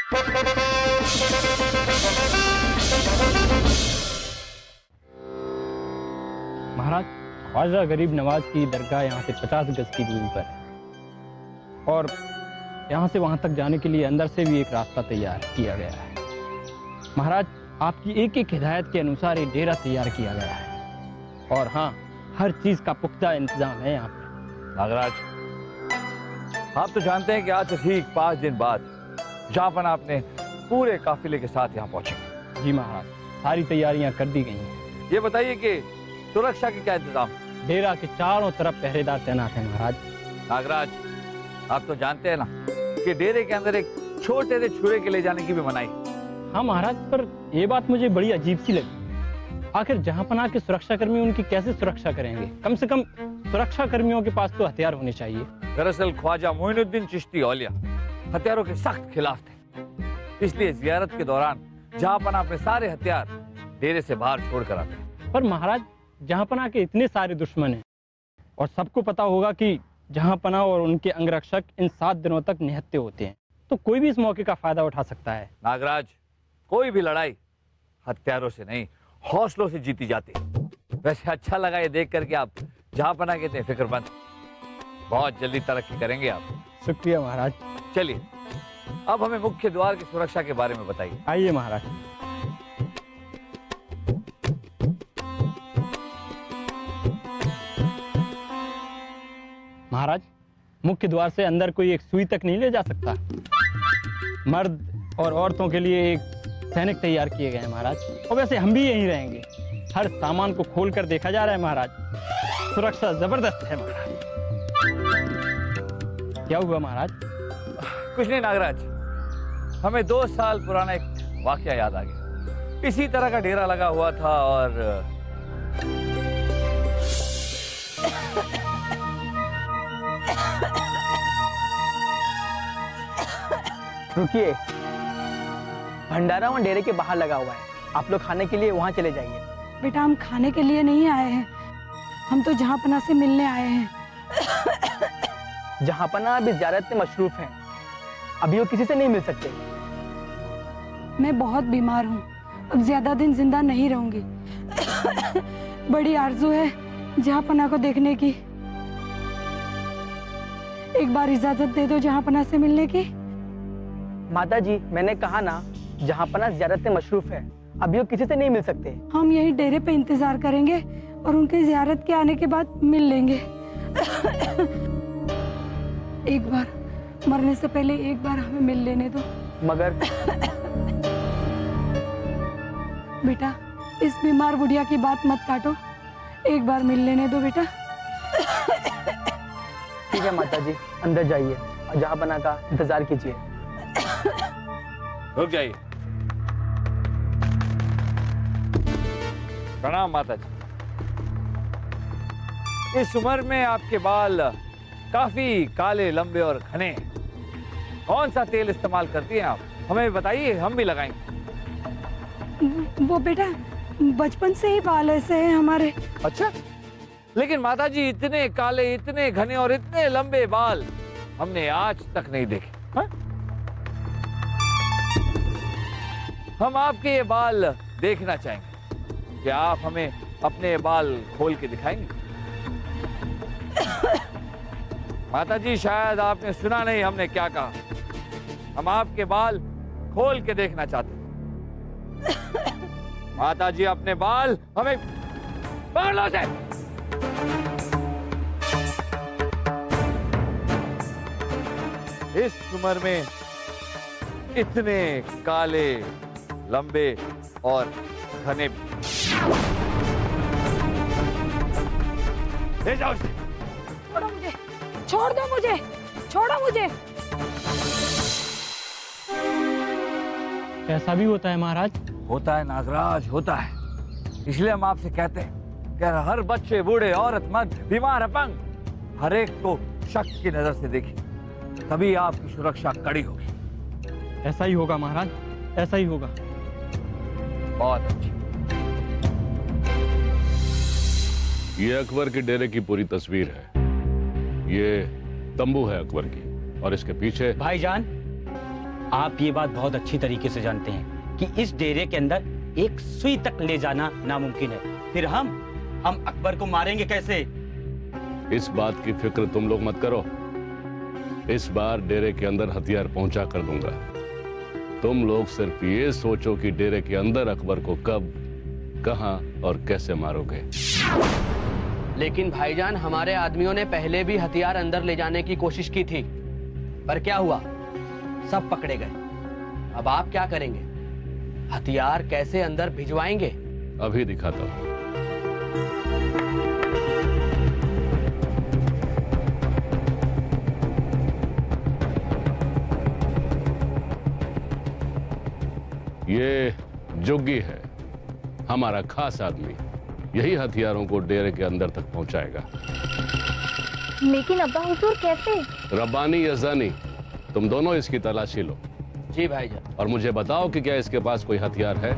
महाराज, ख्वाजा गरीब नवाज की दरगाह यहाँ से 50 गज की दूरी पर है और यहाँ से वहाँ तक जाने के लिए अंदर से भी एक रास्ता तैयार किया गया है। महाराज, आपकी एक एक हिदायत के अनुसार ये डेरा तैयार किया गया है और हाँ, हर चीज़ का पुख्ता इंतजाम है यहाँ पर। नागराज, आप तो जानते हैं कि आज से ठीक 5 दिन बाद जहापन आपने पूरे काफिले के साथ यहाँ पहुंचे। जी महाराज, सारी तैयारियां कर दी गई हैं। ये बताइए कि सुरक्षा के क्या इंतजाम? डेरा के चारों तरफ पहरेदार तैनात हैं महाराज। नागराज, आप तो जानते हैं ना कि डेरे के अंदर एक छोटे से छुरे के ले जाने की भी मनाही। हाँ महाराज, पर ये बात मुझे बड़ी अजीब सी लगी। आखिर जहांपनाह के सुरक्षा कर्मी उनकी कैसे सुरक्षा करेंगे? कम से कम सुरक्षा कर्मियों के पास तो हथियार होने चाहिए। दरअसल ख्वाजा मोइनुद्दीन चिश्ती औलिया हथियारों के सख्त खिलाफ थे, इसलिए जियारत के दौरान जहांपनाह अपने सारे हथियार डेरे से बाहर छोड़ कर आते। पर महाराज, जहांपनाह के इतने सारे दुश्मन हैं और सबको पता होगा कि जहांपनाह और उनके अंगरक्षक इन 7 दिनों तक निहत्थे होते हैं, तो कोई भी इस मौके का फायदा उठा सकता है। नागराज, कोई भी लड़ाई हथियारों से नहीं, हौसलों से जीती जाती है। वैसे अच्छा लगा ये देख कर कि आप जहांपनाह के इतने फिक्रमंद। बहुत जल्दी तरक्की करेंगे आप। शुक्रिया महाराज। चलिए, अब हमें मुख्य द्वार की सुरक्षा के बारे में बताइए। आइए महाराज। महाराज, मुख्य द्वार से अंदर कोई एक सुई तक नहीं ले जा सकता। मर्द और औरतों के लिए एक सैनिक तैयार किए गए हैं महाराज, और वैसे हम भी यहीं रहेंगे। हर सामान को खोलकर देखा जा रहा है महाराज। सुरक्षा जबरदस्त है महाराज। क्या हुआ महाराज? कुछ नहीं नागराज, हमें 2 साल पुराना एक वाकया याद आ गया। इसी तरह का डेरा लगा हुआ था और रुकिए, भंडारा वहाँ डेरे के बाहर लगा हुआ है। आप लोग खाने के लिए वहाँ चले जाइए। बेटा, हम खाने के लिए नहीं आए हैं, हम तो जहांपनाह से मिलने आए हैं। जहांपनाह अभी ज़ियारत में मशरूफ हैं, अभी वो किसी से नहीं मिल सकते। मैं बहुत बीमार हूँ, अब ज्यादा दिन जिंदा नहीं रहूंगी। बड़ी आरजू है जहांपनाह को देखने की। एक बार इजाजत दे दो जहांपनाह से मिलने की। माता जी, मैंने कहा ना, जहांपनाह ज़ियारत में मशरूफ है, अभी वो किसी से नहीं मिल सकते। हम यही डेरे पे इंतजार करेंगे और उनके जियारत के आने के बाद मिल लेंगे। एक बार, मरने से पहले एक बार हमें मिल लेने दो। मगर बेटा, इस बीमार बुढ़िया की बात मत काटो, एक बार मिल लेने दो बेटा। ठीक है माता जी, अंदर जाइए और जहांपनाह का इंतजार कीजिए। रुक जाइए। प्रणाम माता जी। इस उम्र में आपके बाल काफी काले, लंबे और घने हैं। कौन सा तेल इस्तेमाल करती हैं आप? हमें बताइए, हम भी लगाएंगे। वो बेटा, बचपन से ही बाल ऐसे हैं हमारे। अच्छा, लेकिन माता जी, इतने काले, इतने घने और इतने लंबे बाल हमने आज तक नहीं देखे। हा? हम आपके ये बाल देखना चाहेंगे। क्या आप हमें अपने बाल खोल के दिखाएंगे? माता जी, शायद आपने सुना नहीं हमने क्या कहा। हम आपके बाल खोल के देखना चाहते हैं। माता जी, अपने बाल हमें पकड़ लो से। इस उम्र में इतने काले, लंबे और घने। ले जाओ इसे। छोड़ो मुझे, छोड़ दो मुझे, छोड़ो मुझे। ऐसा भी होता है महाराज? होता है नागराज, होता है। इसलिए हम आपसे कहते हैं कि हर बच्चे, बूढ़े, औरत, मर्द, बीमार, अपंग, हर एक को शक की नजर से देखिए, तभी आपकी सुरक्षा कड़ी होगी। ऐसा ही होगा महाराज, ऐसा ही होगा। बहुत अच्छी। ये अकबर के डेरे की पूरी तस्वीर है। ये तंबू है अकबर की, और इसके पीछे। भाईजान, आप ये बात बहुत अच्छी तरीके से जानते हैं कि इस डेरे के अंदर एक सुई तक ले जाना नामुमकिन है। फिर हम अकबर को मारेंगे कैसे? इस बात की फिक्र तुम लोग मत करो। इस बार डेरे के अंदर हथियार पहुंचा कर दूंगा। तुम लोग सिर्फ ये सोचो कि डेरे के अंदर अकबर को कब, कहां और कैसे मारोगे। लेकिन भाईजान, हमारे आदमियों ने पहले भी हथियार अंदर ले जाने की कोशिश की थी, पर क्या हुआ? सब पकड़े गए। अब आप क्या करेंगे? हथियार कैसे अंदर भिजवाएंगे? अभी दिखाता हूं। ये जुग्गी है, हमारा खास आदमी। यही हथियारों को डेरे के अंदर तक पहुंचाएगा। लेकिन अब्बा हुजूर कैसे? रब्बानी या जानी, तुम दोनों इसकी तलाशी लो। जी भाईजान। और मुझे बताओ कि क्या इसके पास कोई हथियार है?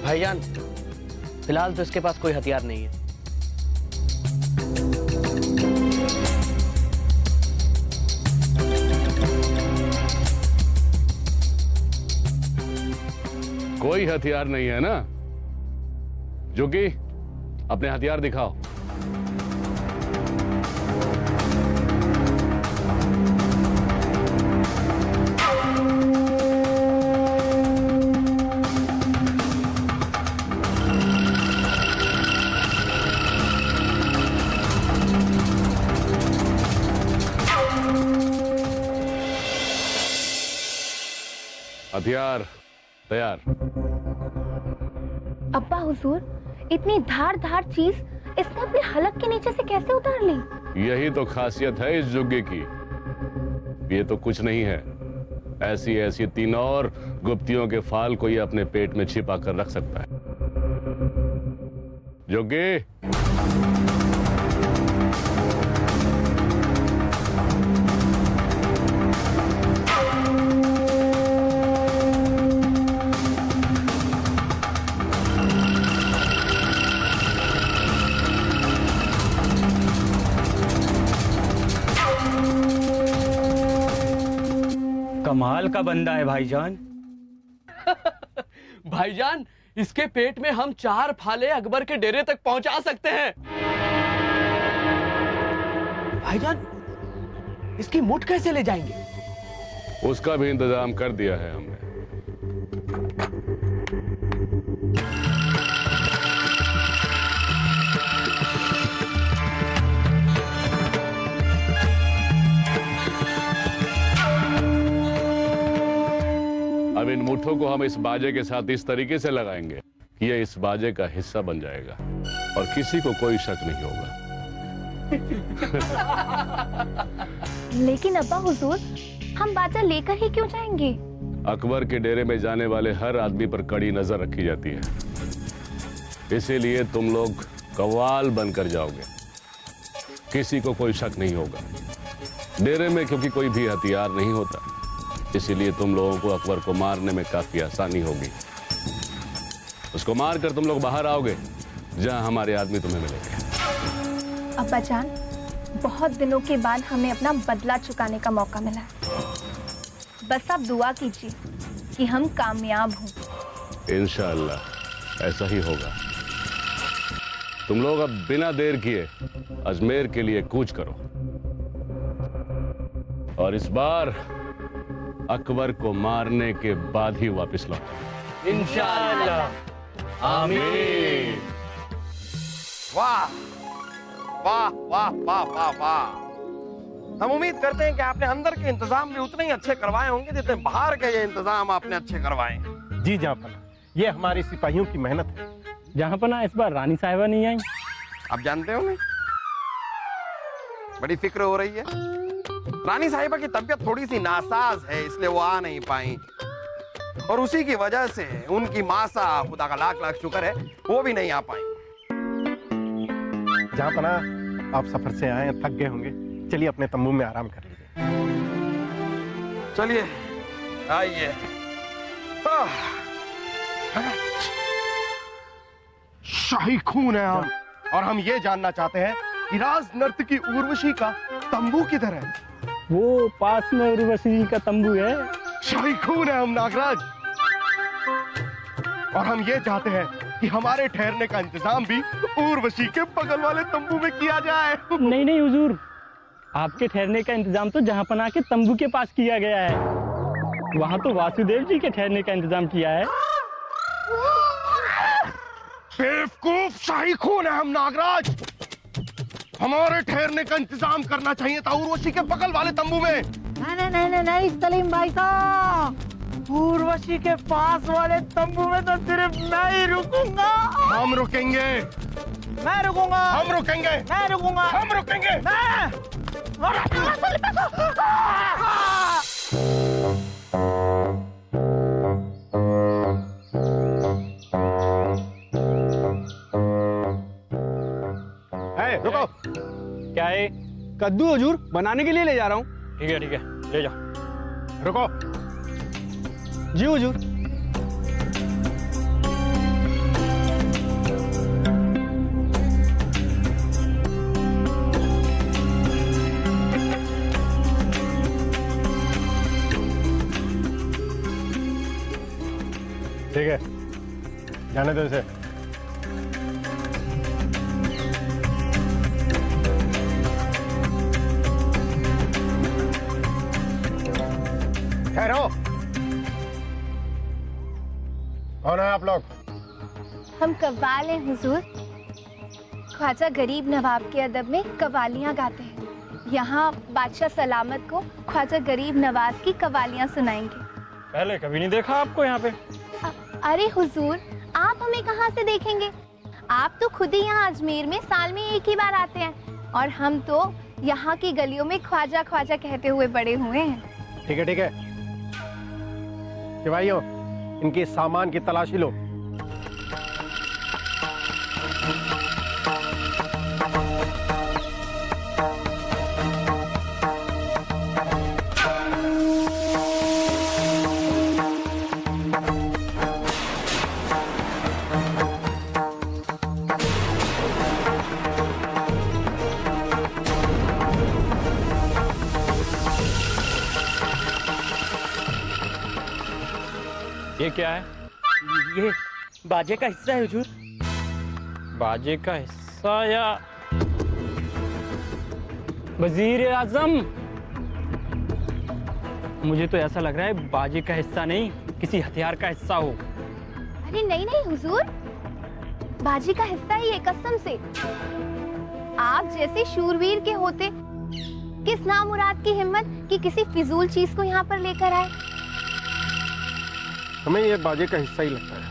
भाईजान, फिलहाल तो इसके पास कोई हथियार नहीं है। कोई हथियार नहीं है ना? जुग्गी, अपने हथियार दिखाओ। हथियार तैयार। अब्बा हुजूर, इतनी धार धार चीज इसने अपने हलक के नीचे से कैसे उतार ली? यही तो खासियत है इस जुग्गे की। ये तो कुछ नहीं है, ऐसी ऐसी 3 और गुप्तियों के फाल को ये अपने पेट में छिपा कर रख सकता है। जुग्गे, कमाल का बंदा है भाईजान। भाईजान, इसके पेट में हम 4 फाले अकबर के डेरे तक पहुंचा सकते हैं। भाईजान, इसकी मुठ कैसे ले जाएंगे? उसका भी इंतजाम कर दिया है हमने। अब इन मुठों को हम इस बाजे के साथ इस तरीके से लगाएंगे कि ये इस बाजे का हिस्सा बन जाएगा और किसी को कोई शक नहीं होगा। लेकिन अब्बा हुजूर, हम बाजा लेकर ही क्यों जाएंगे? अकबर के डेरे में जाने वाले हर आदमी पर कड़ी नजर रखी जाती है, इसीलिए तुम लोग कव्वाल बनकर जाओगे। किसी को कोई शक नहीं होगा। डेरे में क्योंकि कोई भी हथियार नहीं होता, इसीलिए तुम लोगों को अकबर को मारने में काफी आसानी होगी। उसको मारकर तुम लोग बाहर आओगे, जहां हमारे आदमी तुम्हें मिलेंगे। अब्बा जान, बहुत दिनों के बाद हमें अपना बदला चुकाने का मौका मिला है। बस आप दुआ कीजिए कि हम कामयाब हों। इंशाअल्लाह ऐसा ही होगा। तुम लोग अब बिना देर किए अजमेर के लिए कूच करो और इस बार अकबर को मारने के बाद ही वापस लौटो। इंशाअल्लाह। आमीन। वाह वाह वाह वाह वाह वाह। हम उम्मीद करते हैं कि आपने अंदर के इंतजाम भी उतने ही अच्छे करवाए होंगे जितने बाहर के ये इंतजाम आपने अच्छे करवाए। जी जहाँपना, ये हमारे सिपाहियों की मेहनत है। जहाँपना, इस बार रानी साहिबा नहीं आई। आप जानते हो नहीं, बड़ी फिक्र हो रही है। रानी साहिबा की तबीयत थोड़ी सी नासाज है, इसलिए वो आ नहीं पाई और उसी की वजह से उनकी मासा, खुदा का लाख लाख शुक्र है, वो भी नहीं आ पाई। जहाँपना, आप सफर से आए हैं, थक गए होंगे। चलिए अपने तंबू में आराम कर लीजिए। चलिए आइए। शाही खून है हम, और हम ये जानना चाहते हैं कि राज नर्तकी उर्वशी का तंबू किधर है? वो पास में उर्वशी जी का तंबू है। शाही खून है हम नागराज, और हम ये चाहते हैं कि हमारे ठहरने का इंतजाम भी उर्वशी के बगल वाले तंबू में किया जाए। नहीं नहीं हुजूर, आपके ठहरने का इंतजाम तो जहाँ पनाह के तंबू के पास किया गया है। वहाँ तो वासुदेव जी के ठहरने का इंतजाम किया है। बेवकूफ, शाही खून है हम नागराज। हमारे ठहरने का इंतजाम करना चाहिए था उर्वशी के बगल वाले तंबू में। नहीं सलीम भाई साहब, उर्वशी के पास वाले तंबू में तो सिर्फ मैं ही रुकूंगा। हम रुकेंगे, मैं रुकूंगा। हम रुकेंगे, मैं रुकूंगा। हम रुकेंगे। रुको। क्या है? कद्दू हुजूर, बनाने के लिए ले जा रहा हूँ। ठीक है ले जाओ। रुको। जी हुजूर। ठीक है, जाने दो इसे। ठहरो। कौन है आप लोग? हम कव्वाल हैं हुजूर। ख्वाजा गरीब नवाब के अदब में कव्वालियाँ गाते हैं। यहाँ बादशाह सलामत को ख्वाजा गरीब नवाज की कव्वालियाँ सुनाएंगे। पहले कभी नहीं देखा आपको यहाँ पे। अरे हुजूर, आप हमें कहाँ से देखेंगे? आप तो खुद ही यहाँ अजमेर में साल में एक ही बार आते हैं, और हम तो यहाँ की गलियों में ख्वाजा ख्वाजा कहते हुए बड़े हुए हैं। ठीक है। सिपाहियों, इनके सामान की तलाशी लो। ये क्या है? ये बाजे का हिस्सा है हुजूर। बाजे का हिस्सा या वजीर आजम? मुझे तो ऐसा लग रहा है बाजे का हिस्सा नहीं, किसी हथियार का हिस्सा हो। अरे नहीं हुजूर, बाजी का हिस्सा ही है, कसम से। आप जैसे शूरवीर के होते किस नामुराद की हिम्मत कि किसी फिजूल चीज को यहाँ पर लेकर आए। हमें ये बाजे का हिस्सा ही लगता है।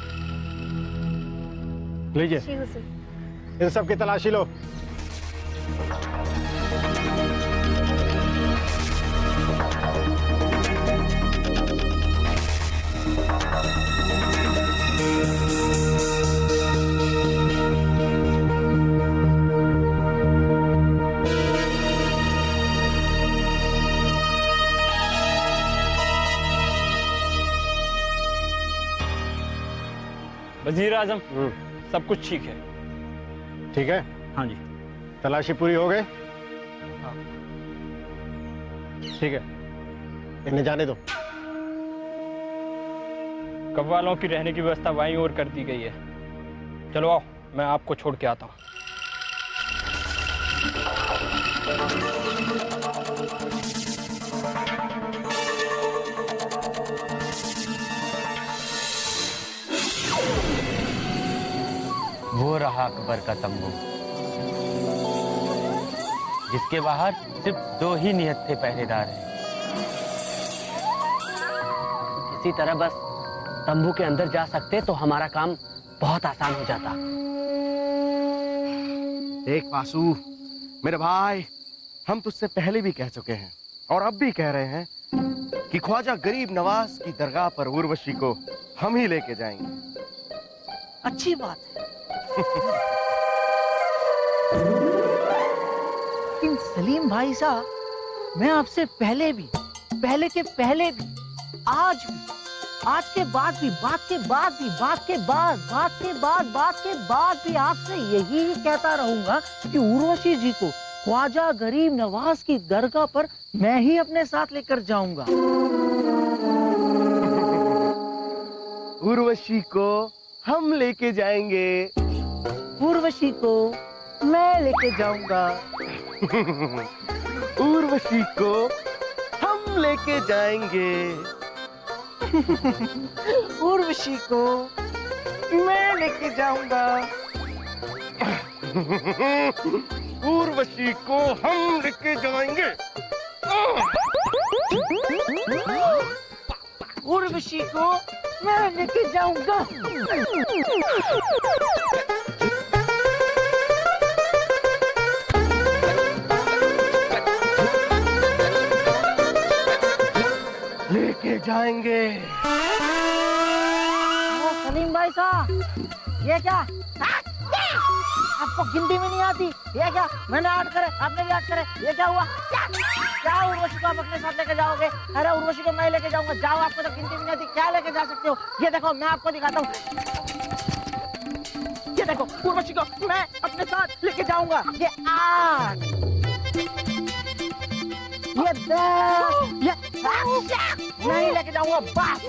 लीजिए, जी हुजूर। इन सब की तलाशी लो। वजीर आजम, सब कुछ ठीक है। ठीक है? हाँ जी। तलाशी पूरी हो गई? हाँ। ठीक है, इन्हें जाने दो। कव्वालों की रहने की व्यवस्था वहीं और कर दी गई है। चलो आओ, मैं आपको छोड़ के आता हूँ। वो रहा अकबर का तंबू, जिसके बाहर सिर्फ 2 ही निहत्थे पहरेदार हैं। इसी तरह बस तंबू के अंदर जा सकते तो हमारा काम बहुत आसान हो जाता। देख वासु, मेरे भाई, हम तुझसे पहले भी कह चुके हैं और अब भी कह रहे हैं कि ख्वाजा गरीब नवाज की दरगाह पर उर्वशी को हम ही लेके जाएंगे। अच्छी बात है। सलीम भाई साहब, मैं आपसे पहले भी, पहले के पहले भी, आज भी, आज के बाद भी, बात के बाद भी, बात के बाद, बात के बाद, बात के बाद भी आपसे यही कहता रहूंगा कि उर्वशी जी को ख्वाजा गरीब नवाज की दरगाह पर मैं ही अपने साथ लेकर जाऊंगा। उर्वशी को हम लेके जाएंगे। उर्वशी को मैं लेके जाऊंगा। उर्वशी को हम लेके जाएंगे। उर्वशी को मैं लेके जाऊंगा। उर्वशी को हम लेके जाएंगे। उर्वशी को मैं लेके जाऊंगा। लेके जाएंगे। सलीम भाई साहब, ये क्या? आपको गिनती में नहीं आती? ये क्या? मैंने आठ करे, आपने भी आठ करे। ये क्या हुआ? क्या उर्वशी को आप अपने साथ लेके जाओगे? अरे उर्वशी को मैं लेके जाऊंगा। जाओ, आपको तो गिनती में नहीं आती, क्या लेके जा सकते हो? ये देखो, मैं आपको दिखाता हूँ। ये देखो, उर्वशी को मैं अपने साथ लेके जाऊंगा। ये 8, ये 10, ये नहीं लेके जाऊंगा बस।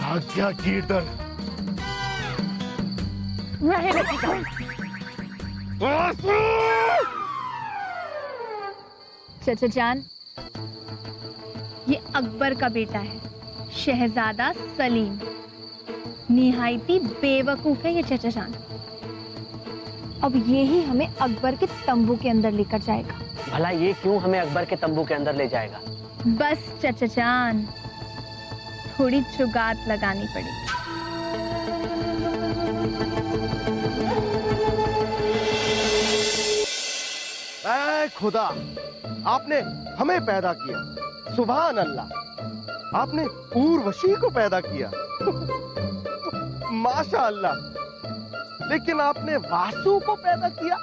आज्ञा गिरधर। नहीं लेके जाऊंगा। चाचा जान, ये अकबर का बेटा है, शहजादा सलीम। निहायती बेवकूफ है ये चाचा जान। अब ये ही हमें अकबर के तंबू के अंदर लेकर जाएगा। भला ये क्यों हमें अकबर के तंबू के अंदर ले जाएगा? बस चाचा जान, थोड़ी जुगात लगानी पड़ेगी। ऐ खुदा, आपने हमें पैदा किया, सुभान अल्लाह। आपने उर्वशी को पैदा किया, माशा अल्लाह। लेकिन आपने वासु को पैदा किया।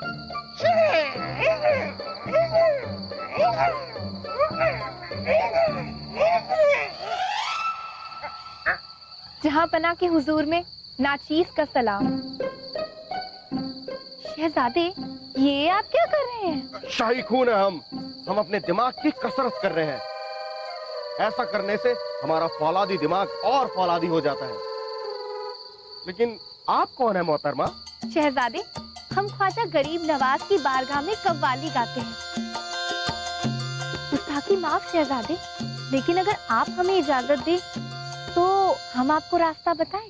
जहां पना के हुजूर में नाचीज का सलाम। शहजादे, ये आप क्या कर रहे हैं? शाही खून है हम अपने दिमाग की कसरत कर रहे हैं। ऐसा करने से हमारा फौलादी दिमाग और फौलादी हो जाता है। लेकिन आप कौन है मोहतरमा? शहजादे, हम ख्वाजा गरीब नवाज की बारगाह में कव्वाली गाते हैं। गुस्ताखी माफ शहजादे, लेकिन अगर आप हमें इजाजत दें तो हम आपको रास्ता बताएं।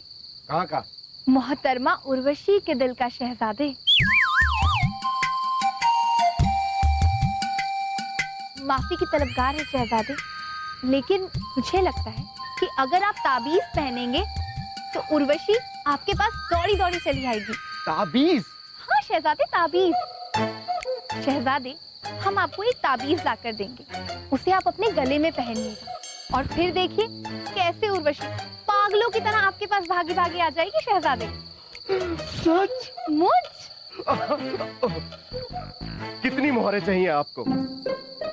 कहाँ का? मोहतरमा उर्वशी के दिल का शहजादे। माफी की तलबगार है शहजादे, लेकिन मुझे लगता है कि अगर आप ताबीज पहनेंगे तो उर्वशी आपके पास दौड़ी दौड़ी चली आएगी। ताबीज? हाँ शहजादे, ताबीज। शहजादे, हम आपको एक ताबीज लाकर देंगे, उसे आप अपने गले में पहनिएगा और फिर देखिए कैसे उर्वशी पागलों की तरह आपके पास भागी भागी आ जाएगी शहजादे। सच? मुझ कितनी मोहरें चाहिए आपको?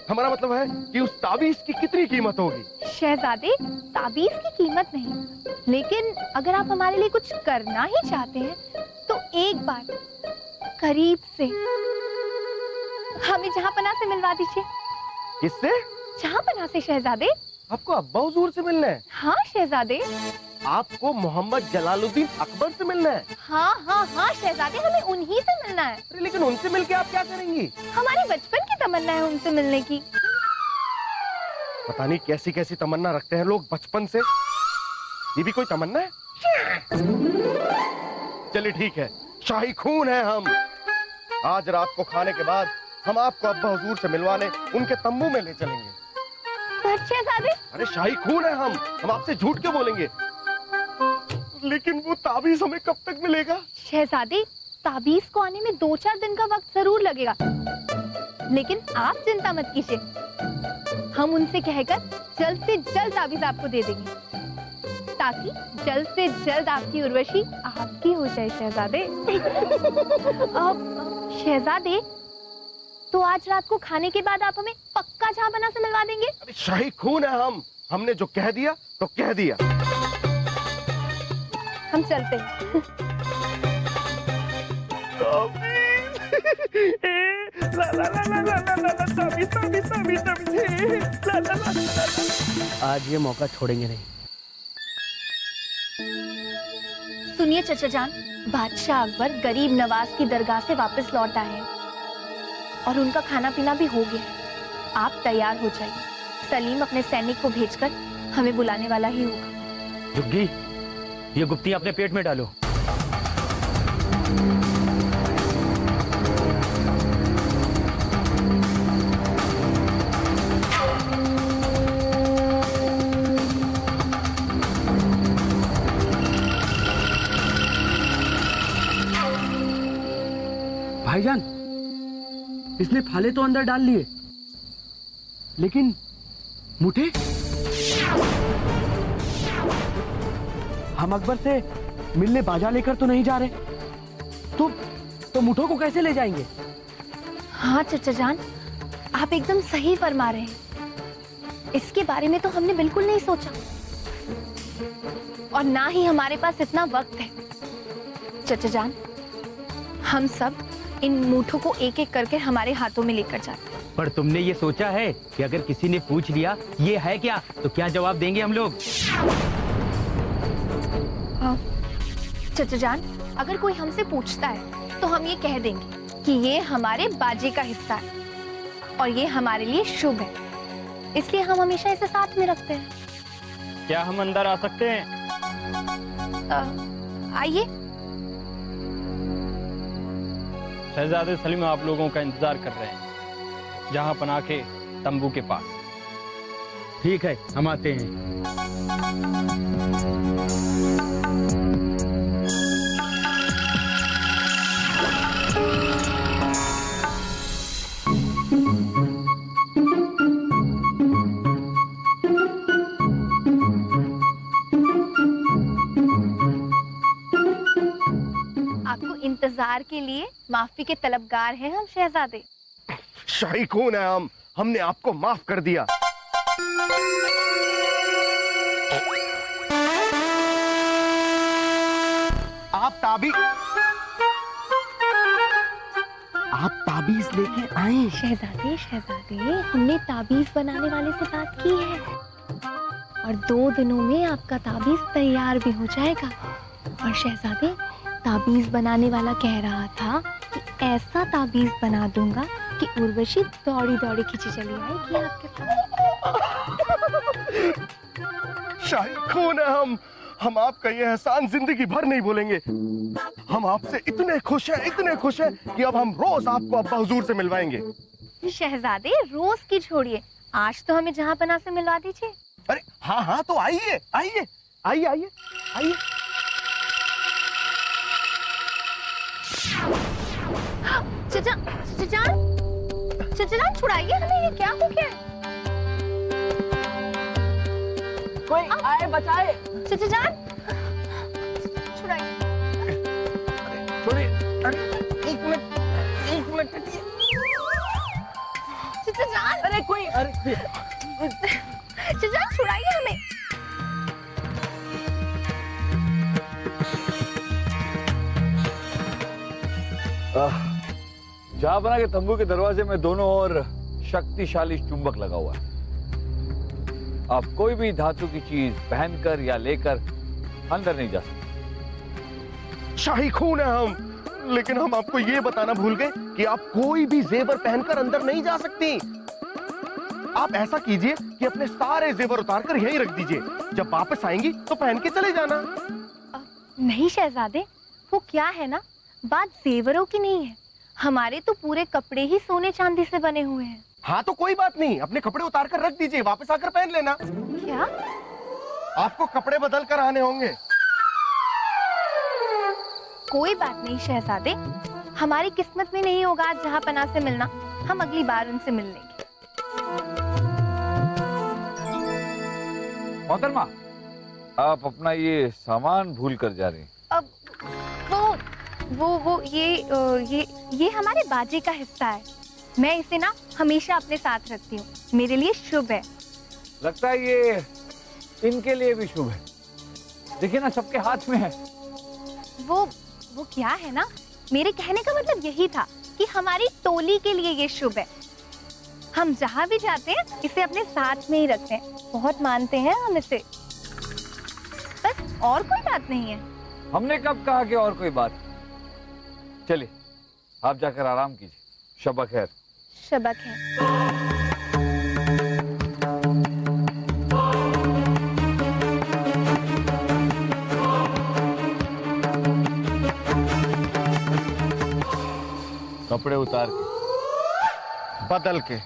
हमारा मतलब है कि उस ताबीज की कितनी कीमत होगी? शहजादे, ताबीज की कीमत नहीं, लेकिन अगर आप हमारे लिए कुछ करना ही चाहते हैं तो एक बार करीब से हमें जहांपना से मिलवा दीजिए। किससे? जहांपना से शहजादे। आपको अब्बा हुजूर से मिलना है? हाँ शहजादे। आपको मोहम्मद जलालुद्दीन अकबर से मिलना है? हाँ हाँ हाँ शहजादे, हमें उन्हीं से मिलना है। अरे लेकिन उनसे मिलके आप क्या करेंगी? हमारी बचपन की तमन्ना है उनसे मिलने की। पता नहीं कैसी कैसी तमन्ना रखते हैं लोग बचपन से। ये भी कोई तमन्ना है? चलिए ठीक है, शाही खून है हम। आज रात को खाने के बाद हम आपको अब्बा हुजूर से मिलवाने उनके तंबू में ले चलेंगे। शहजादे, अरे शाही खून है हम आपसे झूठ क्यों बोलेंगे? लेकिन वो ताबीज हमें कब तक मिलेगा? शहजादे, ताबीज को आने में 2-4 दिन का वक्त जरूर लगेगा, लेकिन आप चिंता मत कीजिए। हम उनसे कहकर जल्द से जल्द ताबीज आपको दे देंगे, ताकि जल्द से जल्द आपकी उर्वशी आपकी हो जाए शहजादे। शहजादे, तो आज रात को खाने के बाद आप हमें पक्का जहांपना से मिलवा देंगे? अरे शाही खून है हमने जो कह दिया तो कह दिया। हम चलते हैं। आज ये मौका छोड़ेंगे नहीं। सुनिए चचा जान, बादशाह अकबर गरीब नवाज की दरगाह से वापस लौट आए हैं और उनका खाना पीना भी हो गया है। आप तैयार हो जाइए, सलीम अपने सैनिक को भेजकर हमें बुलाने वाला ही होगा। जुग्गी, ये गुप्ती अपने पेट में डालो। भाईजान, इसने फाले तो अंदर डाल लिए, लेकिन मुठे? हम अकबर से मिलने बाजा लेकर तो नहीं जा रहे, तो मुठों को कैसे ले जाएंगे? हाँ चचा जान, आप एकदम सही फरमा रहे हैं। इसके बारे में तो हमने बिल्कुल नहीं सोचा, और ना ही हमारे पास इतना वक्त है। चचा जान, हम सब इन मूठों को एक एक करके हमारे हाथों में लेकर जाते हैं। पर तुमने ये सोचा है कि अगर किसी ने पूछ लिया ये है क्या, तो क्या जवाब देंगे हम लोग? चचा जान, अगर कोई हमसे पूछता है तो हम ये कह देंगे कि ये हमारे बाजे का हिस्सा है और ये हमारे लिए शुभ है, इसलिए हम हमेशा इसे साथ में रखते हैं। क्या हम अंदर आ सकते हैं? आइए। शहजादे सलीम आप लोगों का इंतजार कर रहे हैं जहां पनाह के तंबू के पास। ठीक है, हम आते हैं। आपको इंतजार के लिए माफी के तलबगार हैं हम शहजादे। शाही खून है हमने आपको माफ कर दिया। आप ताबीज लेके आए। शहजादे शहजादे, हमने ताबीज बनाने वाले से बात की है और 2 दिनों में आपका ताबीज तैयार भी हो जाएगा। और शहजादे, ताबीज बनाने वाला कह रहा था कि ऐसा ताबीज बना दूंगा कि उर्वशी दौड़ी दौड़ी खींची चली आएगी आपके पास। शाही खून है हम आपका ये एहसान जिंदगी भर नहीं भूलेंगे। हम आपसे इतने खुश हैं कि अब हम रोज आपको अब्बा हुजूर से मिलवाएंगे। शहजादे, रोज की छोड़िए, आज तो हमें जहां पना से मिलवा दीजिए। अरे हाँ तो आइए आइए आइए आइए आइए। चचा छुड़ाइए हमें, ये क्या हो गया? कोई आए बचाए। चचा जान, छुड़ाइए। छोड़िए। अरे एक मिनट चचा जान, अरे कोई, अरे चचा जान छुड़ाइए हमें। जहांपनाह के तंबू के दरवाजे में दोनों ओर शक्तिशाली चुंबक लगा हुआ है। आप कोई भी धातु की चीज पहनकर या लेकर अंदर नहीं जा सकते। शाही खून है लेकिन हम आपको ये बताना भूल गए कि आप कोई भी जेवर पहनकर अंदर नहीं जा सकती। आप ऐसा कीजिए कि अपने सारे जेवर उतार कर यहीं रख दीजिए, जब वापस आएंगी तो पहन के चले जाना। नहीं शहजादे, वो क्या है ना, बात जेवरों की नहीं है, हमारे तो पूरे कपड़े ही सोने चांदी से बने हुए हैं। हाँ तो कोई बात नहीं, अपने कपड़े उतार कर रख दीजिए, वापस आकर पहन लेना। क्या? आपको कपड़े बदल कर आने होंगे। कोई बात नहीं शहजादे, हमारी किस्मत में नहीं होगा आज जहां पनाह से मिलना, हम अगली बार उनसे मिल लेंगे। मोहतरमा, आप अपना ये सामान भूल कर जा रही हैं। अब वो ये हमारे बाजे का हिस्सा है। मैं इसे ना हमेशा अपने साथ रखती हूँ, मेरे लिए शुभ है। लगता है ये इनके लिए भी शुभ है। देखिए ना, सबके हाथ में है। वो क्या है ना, मेरे कहने का मतलब यही था कि हमारी टोली के लिए ये शुभ है। हम जहाँ भी जाते हैं इसे अपने साथ में ही रखते हैं, बहुत मानते हैं हम इसे। बस और कोई बात नहीं है। हमने कब कहा कि और कोई बात? चलिए, आप जाकर आराम कीजिए। शब खैर। शब खैर। कपड़े उतार के, बदल के।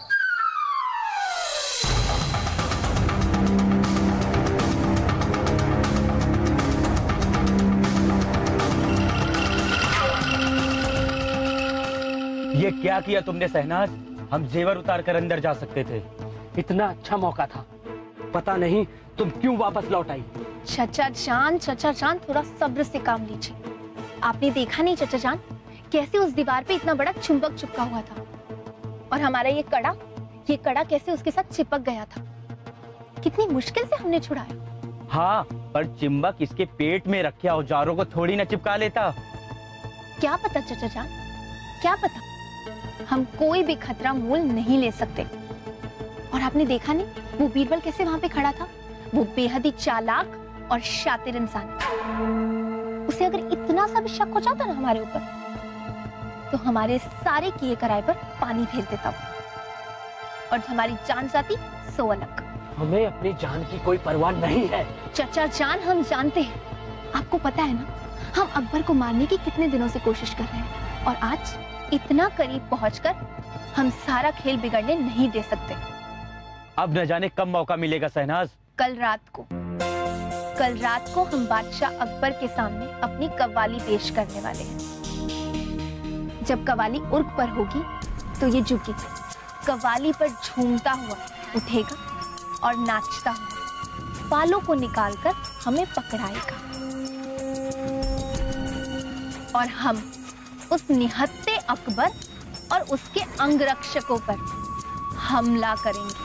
ये क्या किया तुमने शहनाज? हम जेवर उतार कर अंदर जा सकते थे। इतना अच्छा मौका था, पता नहीं तुम क्यों वापस लौट आई। चचा जान थोड़ा सब्र से काम लीजिए। आपने देखा नहीं चचा जान, कैसे उस दीवार पे इतना बड़ा चुंबक चिपका हुआ था, और हमारा ये कड़ा कैसे उसके साथ चिपक गया था। कितनी मुश्किल से हमने छुड़ाया। हाँ, पर चुंबक इसके पेट में रखे औजारों को थोड़ी ना चिपका लेता। क्या पता चचा जान, क्या पता। हम कोई भी खतरा मोल नहीं ले सकते। और आपने देखा नहीं, वो बीरबल कैसे वहां पे खड़ा था। वो बेहद ही चालाक और शातिर इंसान है। उसे अगर इतना सा भी शक हो जाता ना हमारे ऊपर, तो हमारे सारे किए कराए पर पानी फेर देता वो। और हमारी जान जाती सो अलग। हमें अपनी जान की कोई परवाह नहीं है। चचा जान, हम जानते हैं। आपको पता है ना, हम अकबर को मारने की कितने दिनों से कोशिश कर रहे हैं, और आज इतना करीब पहुंचकर हम सारा खेल बिगड़ने नहीं दे सकते। अब न जाने कब मौका मिलेगा शहनाज। कल रात को हम बादशाह अकबर के सामने अपनी कव्वाली पेश करने वाले हैं। जब कव्वाली उर्ग पर होगी तो ये झुकेगा, कव्वाली पर झूमता हुआ उठेगा और नाचता हुआ बालों को निकालकर हमें पकड़ाएगा, और हम उस निहत्ते अकबर और उसके अंगरक्षकों पर हमला करेंगे।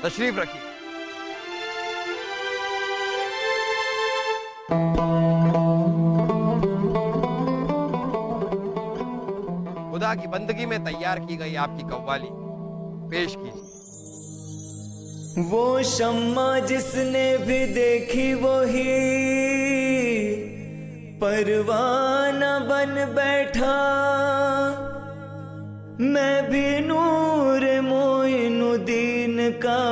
तशरीफ रखिए। खुदा की बंदगी में तैयार की गई आपकी कव्वाली पेश कीजिए। वो शम्मा जिसने भी देखी वही परवाना बन बैठा, मैं भी नूर मोइनुद्दीन का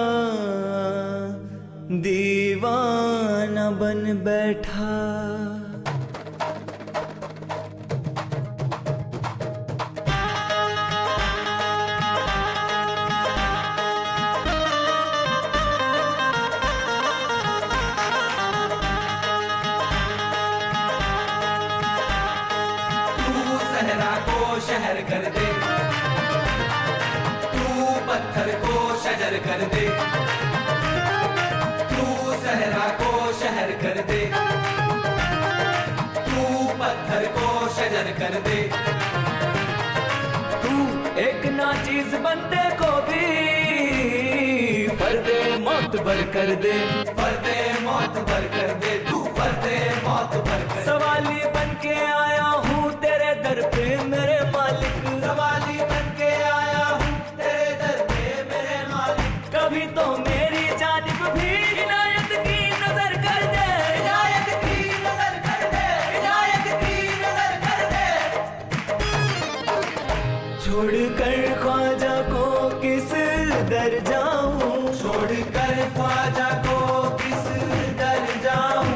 दीवाना बन बैठा। शहर कर दे, तू पत्थर को शजर कर दे, तू सहरा को शहर कर दे, तू पत्थर को शजर कर दे। तू एक नाचीज बंदे को भी फर्दे मोतबर कर दे, फर्दे मोतबर कर दे, तू फर्दे मोतबर कर दे। सवाली बन के आया हूँ तेरे दर पे मेरे मालिक, सवाली बन के आया हूँ तेरे दर पे मेरे मालिक। कभी तो मेरी जानिब भी इनायत की नजर कर दे, इनायत की नजर कर दे, इनायत की नजर कर दे। छोड़कर ख्वाजा को किस दर जाऊं, छोड़कर ख्वाजा को किस दर जाऊं,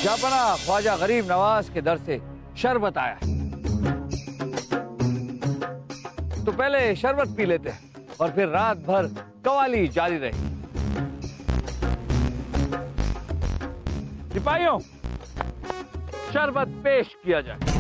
जापना ख्वाजा गरीब नवाज के दर से शरबत आया है, तो पहले शरबत पी लेते हैं और फिर रात भर कवाली जारी रही। सिपाहियों, शरबत पेश किया जाए।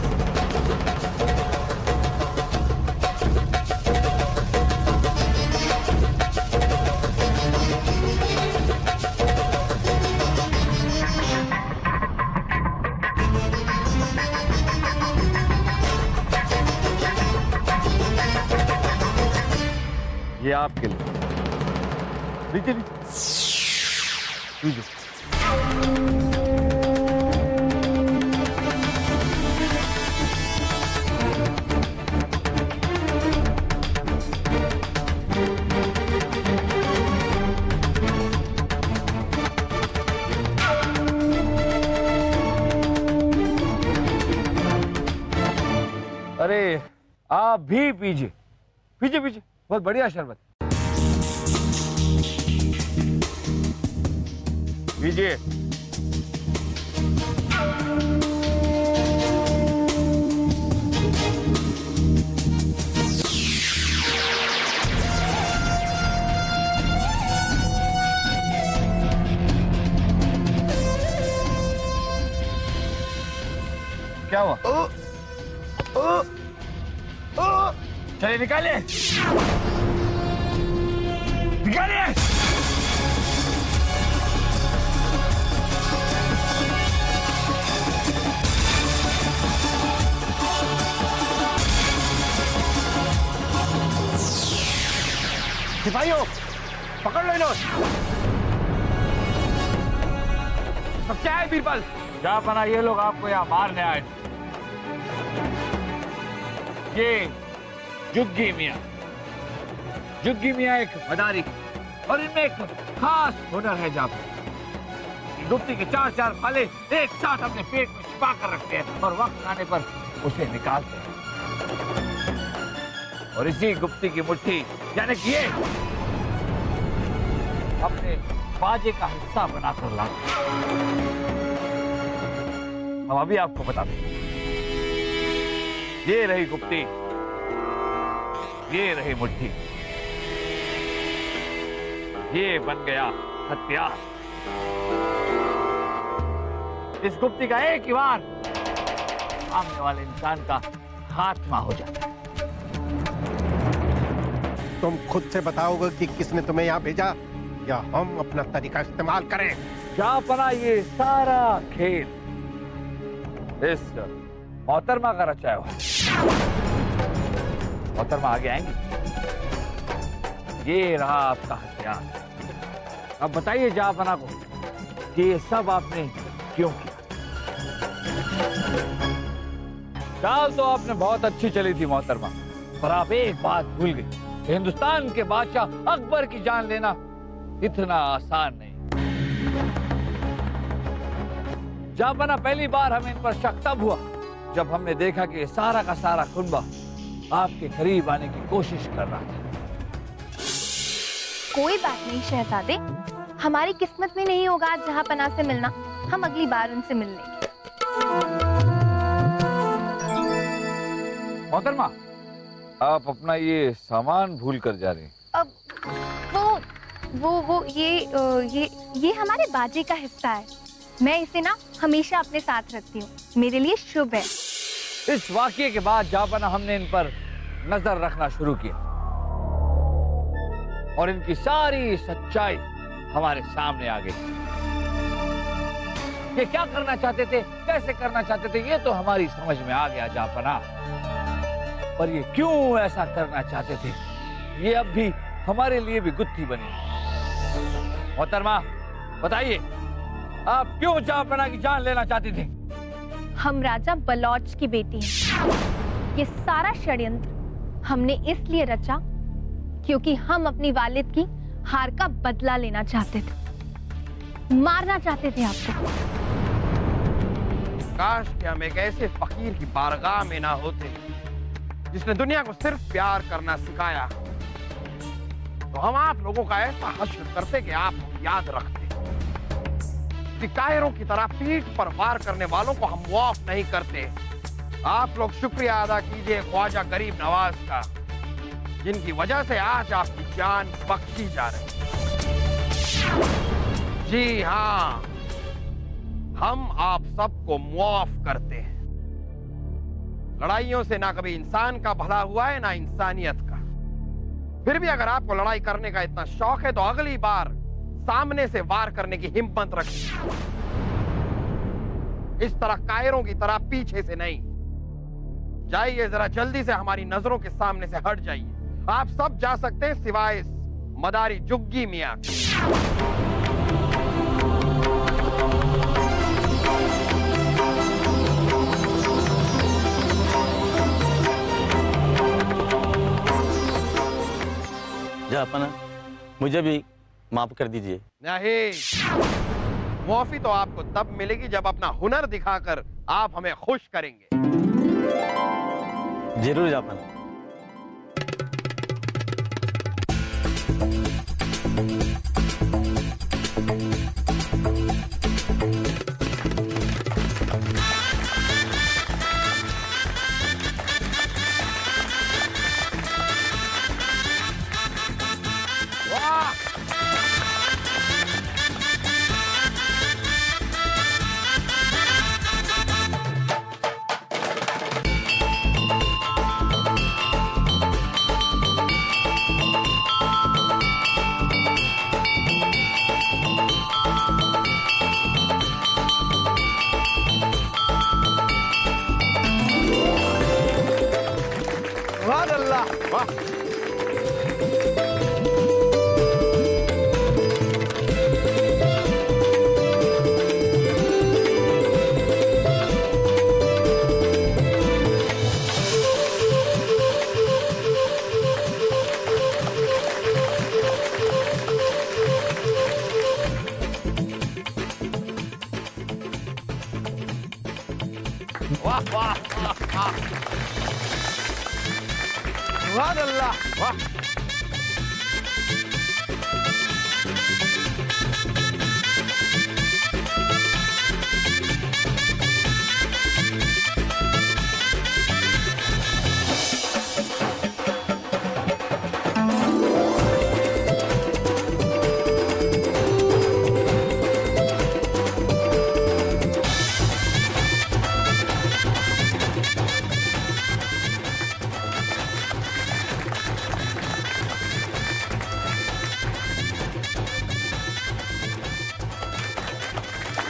ये आपके लिए। लीजिए लीजिए। अरे आप भी पीजिए, पीजिए पीजिए, बहुत बढ़िया शरबत। पीजिए। क्या हुआ? चलिए निकालिए, निकालिए। सिपाहियों, पकड़ लो इन्हें। सब क्या है बीरबल? जापना ये लोग आपको यहाँ मारने आए। ये जुग्गी मियाँ, जुग्गी मियाँ एक मदारी और इनमें एक खास हुनर है। जापना गुप्ती के 4-4 फाले एक साथ अपने पेट में छिपा कर रखते हैं और वक्त आने पर उसे निकालते हैं, और इसी गुप्ती की मुट्ठी यानी कि ये अपने बाजे का हिस्सा बनाकर लाते हैं। हम अभी आपको बता दें, ये रही गुप्ती, ये रही मुट्ठी, ये बन गया हथियार। इस गुप्ती का एक ही वार सामने वाले इंसान का खात्मा हो जाता है। तुम खुद से बताओगे कि किसने तुम्हें यहाँ भेजा, या हम अपना तरीका इस्तेमाल करें? जापना ये सारा खेल इस मोहतरमा का रचाया हुआ है। मोहतरमा आगे आएंगे। ये रहा आपका हथियार। अब बताइए जापना को कि ये सब आपने क्यों किया? चाल तो आपने बहुत अच्छी चली थी मोहतरमा, पर आप एक बात भूल गई। हिंदुस्तान के बादशाह अकबर की जान लेना इतना आसान नहीं। जापना पहली बार हमें इन पर शक तब हुआ जब हमने देखा कि सारा का सारा कुनबा आपके करीब आने की कोशिश कर रहा था। कोई बात नहीं शहजादे, हमारी किस्मत में नहीं होगा आज जहांपना से मिलना, हम अगली बार उनसे मिल लेंगे। मोहतरमा, आप अपना ये सामान भूल कर जा रहे हैं। अब वो ये हमारे बाजे का हिस्सा है। मैं इसे ना हमेशा अपने साथ रखती हूँ, मेरे लिए शुभ है। इस वाकये के बाद जापना हमने इन पर नजर रखना शुरू किया और इनकी सारी सच्चाई हमारे सामने आ गई। ये क्या करना चाहते थे, कैसे करना चाहते थे, ये तो हमारी समझ में आ गया जापना, पर ये क्यों ऐसा करना चाहते थे, ये अब भी हमारे लिए भी गुत्थी बनी। मोहतरमा बताइए, आप क्यों जापना की जान लेना चाहती थी? हम राजा बलौच की बेटी हैं। ये सारा षड्यंत्र हमने इसलिए रचा क्योंकि हम अपनी वालिद की हार का बदला लेना चाहते थे, मारना चाहते थे आपको। काश कि हम एक ऐसे फकीर की बारगाह में ना होते जिसने दुनिया को सिर्फ प्यार करना सिखाया, तो हम आप लोगों का ऐसा हश्र करते कि आप याद रखते। कि कायरों की तरह पीठ पर वार करने वालों को हम माफ नहीं करते। आप लोग शुक्रिया अदा कीजिए ख्वाजा गरीब नवाज का, जिनकी वजह से आज आपकी जान बख्शी जा रही है। जी हाँ, हम आप सबको माफ करते हैं। लड़ाइयों से ना कभी इंसान का भला हुआ है ना इंसानियत का। फिर भी अगर आपको लड़ाई करने का इतना शौक है तो अगली बार सामने से वार करने की हिम्मत रखिए, इस तरह कायरों की तरह पीछे से नहीं। जाइए, जरा जल्दी से हमारी नजरों के सामने से हट जाइए। आप सब जा सकते हैं सिवाय इस मदारी जुग्गी मियां। जापना, मुझे भी माफ कर दीजिए। नहीं, माफी तो आपको तब मिलेगी जब अपना हुनर दिखाकर आप हमें खुश करेंगे। जरूर जापना। वाह अल्लाह, वाह। वाह वाह वाह वाह, वाह अल्लाह, वाह।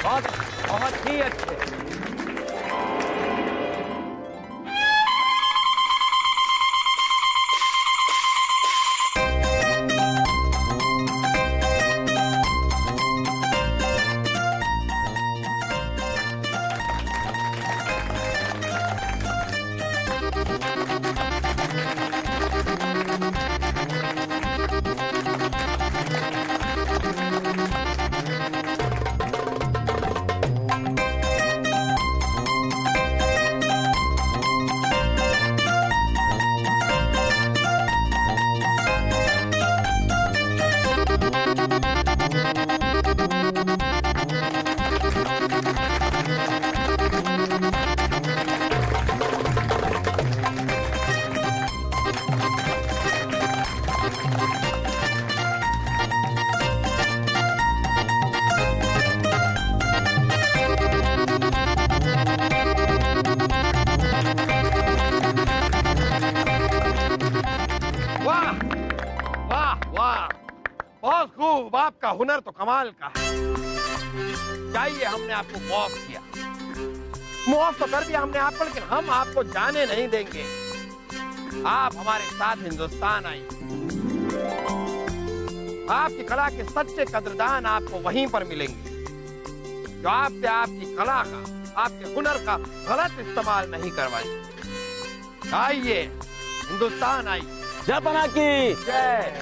बहुत बहुत ही अच्छे। वाह वाह वाह, बहुत खूब। आपका हुनर तो कमाल का है। चाहिए, हमने आपको माफ किया, माफ तो कर दिया हमने आपको, लेकिन हम आपको जाने नहीं देंगे। आप हमारे साथ हिंदुस्तान आइए। आपकी कला के सच्चे कदरदान आपको वहीं पर मिलेंगे, जो आपसे आपकी कला का, आपके हुनर का गलत इस्तेमाल नहीं करवाएंगे। आइए, हिंदुस्तान आइए। जापना की जय।